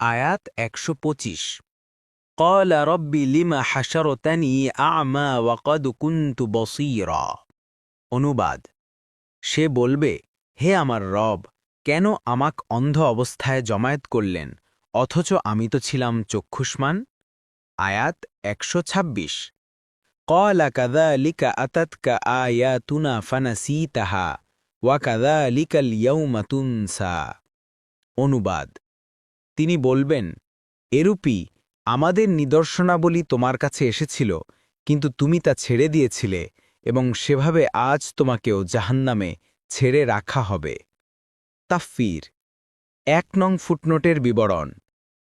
আয়াত ১২৫ قال رب لم حشرتني أعمى وقد كنت بصيرا অনুবাদ সে বলবে, হে আমার রব, কেন আমাক অন্ধ অবস্থায় জমায়েত করলেন, অথচ আমি তো ছিলাম চক্ষুষ্মান। আয়াত ১২৬ قال كذلك أتتك آياتنا فنسيتها وكذلك اليوم تنسى অনুবাদ তিনি বলবেন, এরূপই আমাদের নিদর্শনাবলী তোমার কাছে এসেছিল, কিন্তু তুমি তা ছেড়ে দিয়েছিলে এবং সেভাবে আজ তোমাকেও জাহান্নামে ছেড়ে রাখা হবে। তাফসীর ১ নং ফুটনোটের বিবরণ।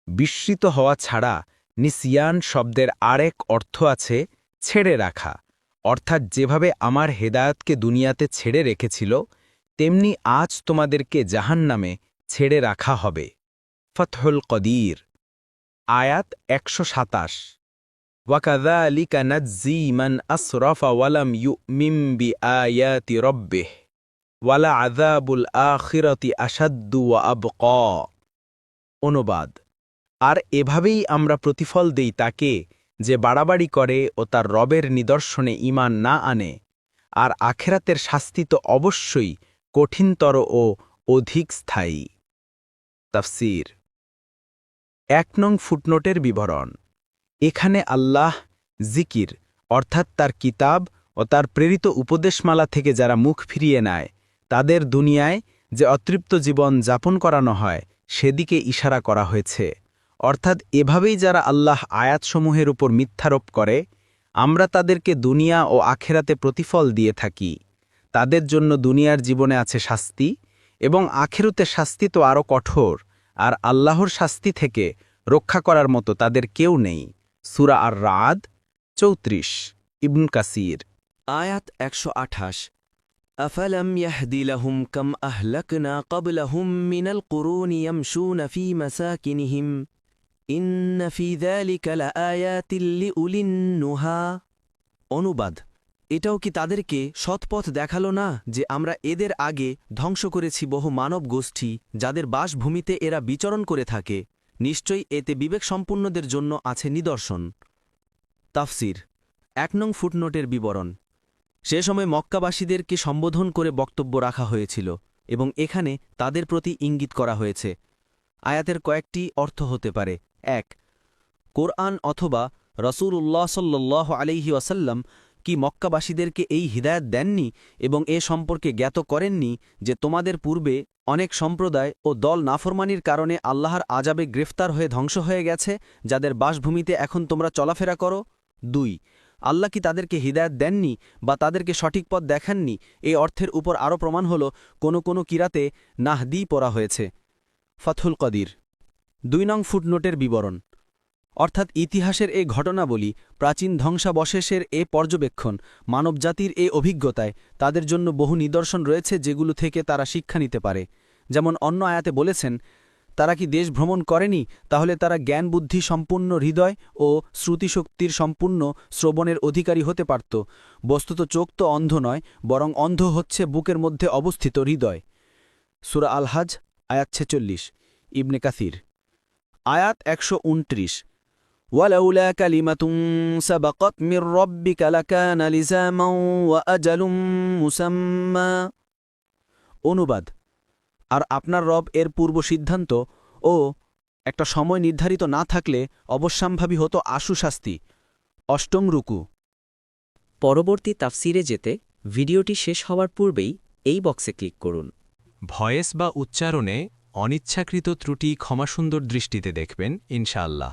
বিস্মৃত হওয়া ছাড়া নিসিয়ান শব্দের আরেক অর্থ আছে ছেড়ে রাখা, অর্থাৎ যেভাবে আমার হেদায়েতকে দুনিয়াতে ছেড়ে রেখেছিল তেমনি আজ তোমাদেরকে জাহান্নামে ছেড়ে রাখা হবে। ফতহুল কদির আয়াত ১২৭ ওয়াকাযালিকা নাজ্জি মান আসরাফা ওয়ালাম ইউমিন বিআয়াতি রাব্বিহ ওয়ালা আযাবুল আখিরাতি আশাদ্দু ওয়া আবকা অনুবাদ আর এভাবেই আমরা প্রতিফল দেই তাকে যে বাড়াবাড়ি করে ও তার রবের নিদর্শনে ঈমান না আনে, আর আখেরাতের শাস্তি তো অবশ্যই কঠিনতর ও অধিক স্থায়ী। তাফসীর ১ নং ফুটনোটের বিবরণ। এখানে আল্লাহ জিকির অর্থাৎ তার কিতাব ও তার প্রেরিত উপদেশমালা থেকে যারা মুখ ফিরিয়ে নেয় তাদের দুনিয়ায় যে অতৃপ্ত জীবন যাপন করানো হয় সেদিকে ইশারা করা হয়েছে, অর্থাৎ এভাবেই যারা আল্লাহ আয়াতসমূহের উপর মিথ্যারোপ করে আমরা তাদেরকে দুনিয়া ও আখেরাতে প্রতিফল দিয়ে থাকি। তাদের জন্য দুনিয়ার জীবনে আছে শাস্তি এবং আখেরাতে শাস্তি তো আরও কঠোর, আর আল্লাহর শাস্তি থেকে রক্ষা করার মতো তাদের কেউ নেই। সূরা আর রাদ ৩৪ ইবন কাসির আয়াত ১২৮ أفلم يهد لهم كم أهلكنا قبلهم من القرون يمشون في مساكنهم إن في ذلك لآيات لأولي النهى অনুবাদ এটাও কি তাদেরকে সৎপথ দেখালো না যে আমরা এদের আগে ধ্বংস করেছি বহু মানব গোষ্ঠী যাদের বাসভূমিতে এরা বিচরণ করে থাকে, নিশ্চয়ই এতে বিবেকসম্পন্নদের জন্য আছে নিদর্শন। তাফসীর ১ নং ফুটনোটের বিবরণ। সে সময় মক্কাবাসীদেরকে সম্বোধন করে বক্তব্য রাখা হয়েছিল এবং এখানে তাদের প্রতি ইঙ্গিত করা হয়েছে। আয়াতের কয়েকটি অর্থ হতে পারে। ১ কোরআন অথবা রাসূলুল্লাহ সাল্লাল্লাহু আলাইহি ওয়াসাল্লাম কি মক্কাবাসীদেরকে এই হিদায়াত দেননি এবং এ সম্পর্কে জ্ঞাত করেননি যে তোমাদের পূর্বে অনেক সম্প্রদায় ও দল নাফরমানির কারণে আল্লাহর আযাবে গ্রেফতার হয়ে ধ্বংস হয়ে গেছে, যাদের বাসভূমিতে এখন তোমরা চলাফেরা করো। ২ আল্লাহ কি তাদেরকে হিদায়াত দেননি বা তাদেরকে সঠিক পথ দেখাননি? এই অর্থের উপর আরও প্রমাণ হল কোনো কিরাতে নাহদি পড়া হয়েছে। ফতহুল কদির ২ নং ফুটনোটের বিবরণ। অর্থাৎ ইতিহাসের এ ঘটনাবলী, প্রাচীন ধ্বংসাবশেষের এ পর্যবেক্ষণ, মানবজাতির এ অভিজ্ঞতায় তাদের জন্য বহু নিদর্শন রয়েছে যেগুলো থেকে তারা শিক্ষা নিতে পারে। যেমন অন্য আয়াতে বলেছেন, তারা কি দেশ ভ্রমণ করেনি, তাহলে তারা জ্ঞান বুদ্ধি সম্পূর্ণ হৃদয় ও শ্রুতিশক্তির সম্পূর্ণ শ্রবণের অধিকারী হতে পারত। বস্তুত চোখ তো অন্ধ নয়, বরং অন্ধ হচ্ছে বুকের মধ্যে অবস্থিত হৃদয়। সূরা আল হাজ আয়াত ৪৬ ইবনে কাসির আয়াত ১২৯ ওয়ালাউলা কালিমাতুন সাবাকাত মির রাব্বিকা লাকানা লিজামান ওয়া আজালুম মুসাম্মা অনুবাদ আর আপনার রব এর পূর্ব সিদ্ধান্ত ও একটা সময় নির্ধারিত না থাকলে অবশ্যম্ভাবী হতো আশু শাস্তি। অষ্টম রুকু। পরবর্তী তাফসিরে যেতে ভিডিওটি শেষ হওয়ার পূর্বেই এই বক্সে ক্লিক করুন। ভয়েস বা উচ্চারণে অনিচ্ছাকৃত ত্রুটি ক্ষমাসুন্দর দৃষ্টিতে দেখবেন ইনশাআল্লাহ।